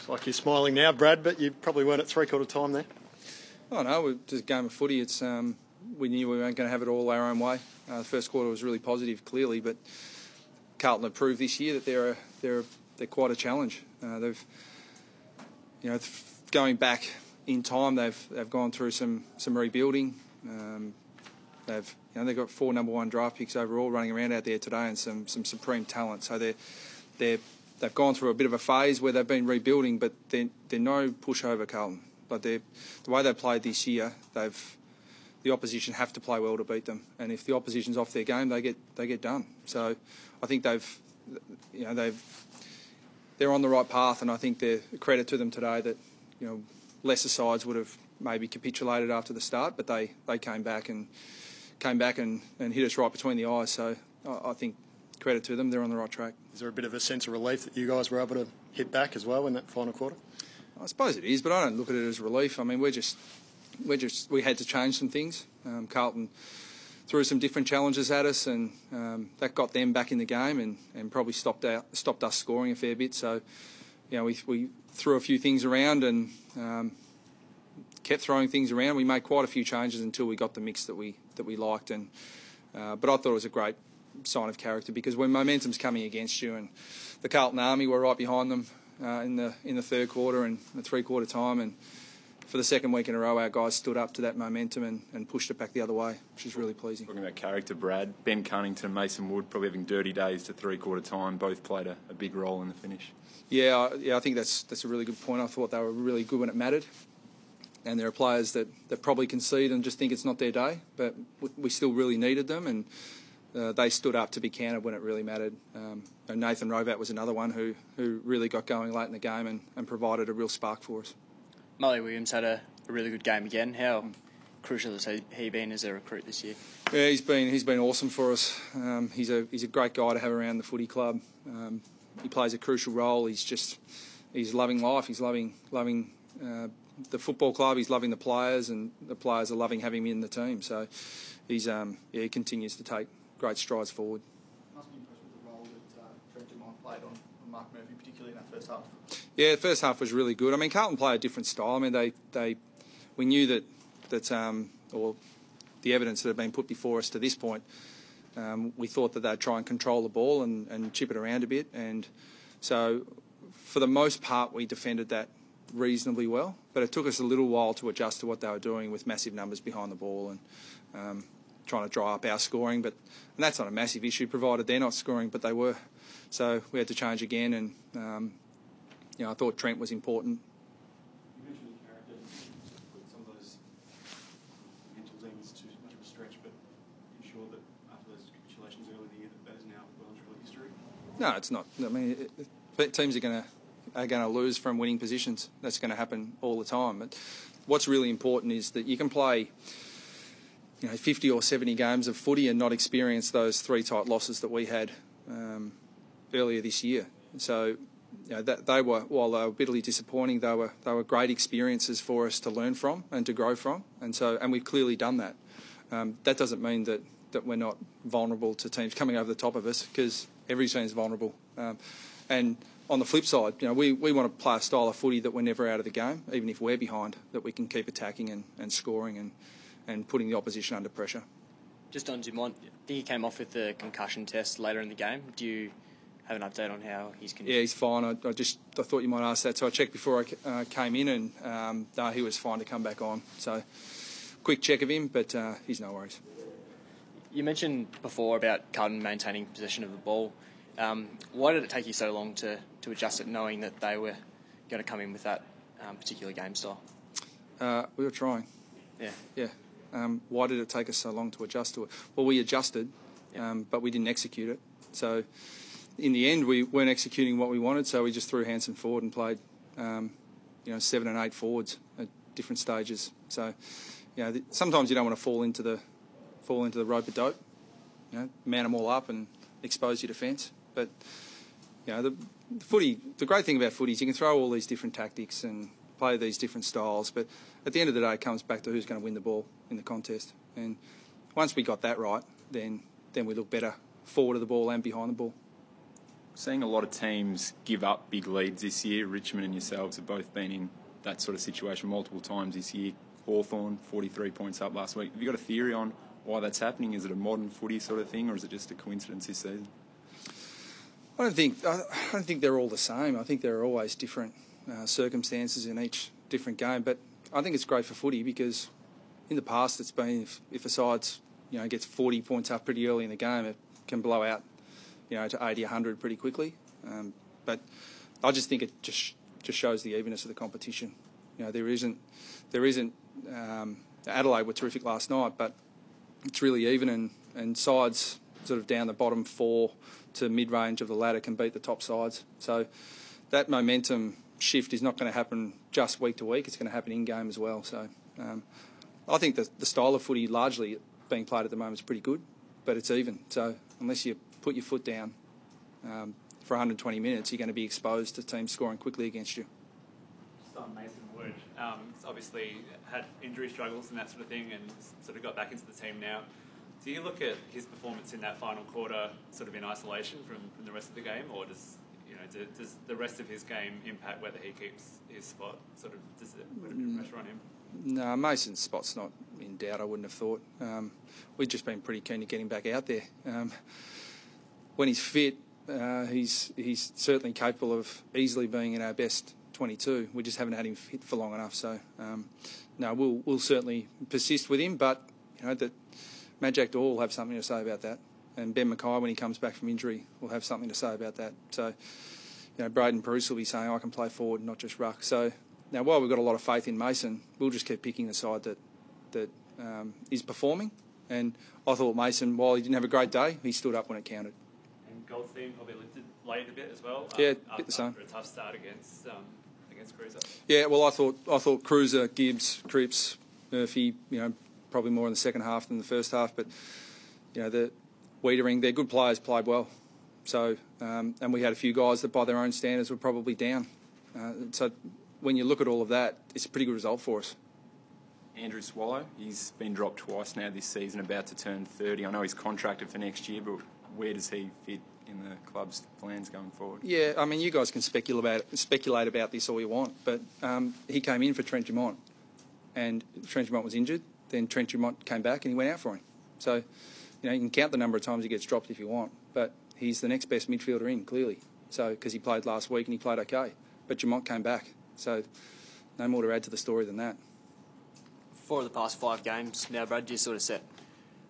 Looks like you're smiling now, Brad, but you probably weren't at three-quarter time there. Oh no, we're just a game of footy. It's we knew we weren't going to have it all our own way. The first quarter was really positive, clearly, but Carlton have proved this year that they're quite a challenge. They've, going back in time, they've gone through some rebuilding. They've got 4 number 1 draft picks overall running around out there today, and some supreme talent. So they've gone through a bit of a phase where they've been rebuilding, but they're no pushover, Carlton. But the way they played this year, the opposition have to play well to beat them, and if the opposition's off their game, they get done. So I think they're on the right path, and I think they're a credit to them today that lesser sides would have maybe capitulated after the start, but they came back and hit us right between the eyes. So I think credit to them, they're on the right track. Is there a bit of a sense of relief that you guys were able to hit back as well in that final quarter? I suppose it is, but I don't look at it as relief. I mean, we had to change some things. Carlton threw some different challenges at us, and that got them back in the game and probably stopped us scoring a fair bit. So, we threw a few things around and kept throwing things around. We made quite a few changes until we got the mix that we liked, but I thought it was a great sign of character, because when momentum's coming against you, and the Carlton Army were right behind them in the third quarter and the three-quarter time, and for the second week in a row, our guys stood up to that momentum and pushed it back the other way, which is really pleasing. Talking about character, Brad, Ben Cunnington and Mason Wood probably having dirty days to three-quarter time, both played a big role in the finish. Yeah, I think that's a really good point. I thought they were really good when it mattered, and there are players that probably concede and just think it's not their day, but we still really needed them, and they stood up to be counted when it really mattered. And Nathan Rovat was another one who really got going late in the game and provided a real spark for us. Molly Williams had a really good game again. How crucial has he been as a recruit this year? Yeah, he's been awesome for us. He's a great guy to have around the footy club. He plays a crucial role. He's loving life. He's loving the football club. He's loving the players, and the players are loving having him in the team. So he continues to take great strides forward. Must be impressed with the role that Trent Dumont played on Mark Murphy, particularly in that first half. Yeah, the first half was really good. I mean, Carlton play a different style. I mean, we knew that or the evidence that had been put before us to this point, we thought that they'd try and control the ball and chip it around a bit. And so, for the most part, we defended that reasonably well. But it took us a little while to adjust to what they were doing with massive numbers behind the ball and trying to dry up our scoring. And that's not a massive issue, provided they're not scoring, but they were. So we had to change again, and I thought Trent was important. You mentioned the character, with some of those mental things too much of a stretch, but are you sure that after those capitulations early in the year that is now well and truly history? No, it's not. I mean, teams are going to lose from winning positions. That's going to happen all the time. But what's really important is that you can play 50 or 70 games of footy and not experience those 3 tight losses that we had earlier this year. So that they were, while they were bitterly disappointing, they were great experiences for us to learn from and to grow from. And we've clearly done that. That doesn't mean that we're not vulnerable to teams coming over the top of us, because every team's vulnerable. And on the flip side, we want to play a style of footy that we're never out of the game, even if we're behind, that we can keep attacking and scoring and putting the opposition under pressure. Just on Dumont, I think he came off with the concussion test later in the game. Do you have an update on how he's conditioned? Yeah, he's fine. I thought you might ask that, so I checked before I came in, and no, he was fine to come back on. So quick check of him, but he's no worries. You mentioned before about Carlton maintaining possession of the ball. Why did it take you so long to adjust it, knowing that they were going to come in with that particular game style? We were trying. Yeah. Why did it take us so long to adjust to it? Well, we adjusted, but we didn't execute it. So in the end, we weren't executing what we wanted, so we just threw Hansen forward and played 7 and 8 forwards at different stages. So sometimes you don't want to fall into the rope-a-dope, man them all up and expose your defence. But the great thing about footy is you can throw all these different tactics and play these different styles, but at the end of the day, it comes back to who's going to win the ball in the contest. And once we got that right, then we look better forward of the ball and behind the ball. Seeing a lot of teams give up big leads this year. Richmond and yourselves have both been in that sort of situation multiple times this year. Hawthorn, 43 points up last week. Have you got a theory on why that's happening? Is it a modern footy sort of thing, or is it just a coincidence this season? I don't think they're all the same. I think there are always different circumstances in each different game. But I think it's great for footy because in the past it's been if a side's gets 40 points up pretty early in the game, it can blow out to 80, 100 pretty quickly. But I just think it just shows the evenness of the competition. There isn't. Adelaide were terrific last night, but it's really even, and sides sort of down the bottom 4 to mid-range of the ladder can beat the top sides. So that momentum shift is not going to happen just week to week. It's going to happen in-game as well. So I think the style of footy largely being played at the moment is pretty good, but it's even. So unless you put your foot down for 120 minutes, you're going to be exposed to teams scoring quickly against you. Just on Mason Wood, he's obviously had injury struggles and that sort of thing and sort of got back into the team now. Do you look at his performance in that final quarter sort of in isolation from the rest of the game, or does the rest of his game impact whether he keeps his spot? Sort of does it put a bit of pressure on him? No, Mason's spot's not in doubt, I wouldn't have thought. We've just been pretty keen to get him back out there. When he's fit, he's certainly capable of easily being in our best 22. We just haven't had him fit for long enough. So, no, we'll certainly persist with him, but that Majak Daw will have something to say about that. And Ben Mackay, when he comes back from injury, will have something to say about that. So, Braden Bruce will be saying, I can play forward, not just ruck. So, now, while we've got a lot of faith in Mason, we'll just keep picking the side that is performing. And I thought Mason, while he didn't have a great day, he stood up when it counted. And Goldstein probably lifted late a bit as well. Yeah, bit the same. After a tough start against Cruiser. Yeah, well, I thought Cruiser, Gibbs, Cripps, Murphy, probably more in the second half than the first half. But the Wiedering, they're good players, played well. So, and we had a few guys that, by their own standards, were probably down. So, when you look at all of that, it's a pretty good result for us. Andrew Swallow, he's been dropped twice now this season, about to turn 30. I know he's contracted for next year, but where does he fit in the club's plans going forward? Yeah, I mean, you guys can speculate about this all you want, but he came in for Trent Dumont, and Trent Dumont was injured. Then Trent Dumont came back and he went out for him. So, you can count the number of times he gets dropped if you want, but he's the next best midfielder in, clearly. So, because he played last week and he played okay, but Dumont came back. So, no more to add to the story than that. For the past 5 games now, Brad, do you sort of set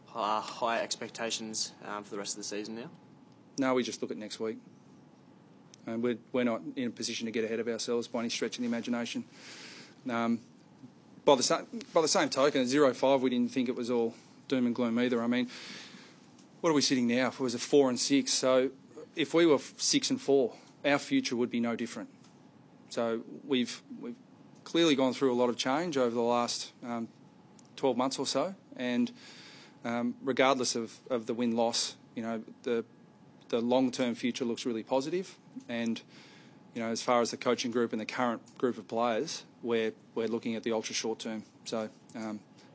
high expectations for the rest of the season now? No, we just look at next week. We're not in a position to get ahead of ourselves by any stretch of the imagination. By the same token, at 0-5, we didn't think it was all doom and gloom either. I mean, what are we sitting now? If it was a 4 and 6, so if we were 6 and 4, our future would be no different. So we've clearly gone through a lot of change over the last 12 months or so, and regardless of the win-loss, the long-term future looks really positive. And as far as the coaching group and the current group of players, we're looking at the ultra short term. So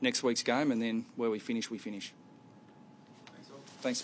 next week's game, and then where we finish, we finish. Thanks.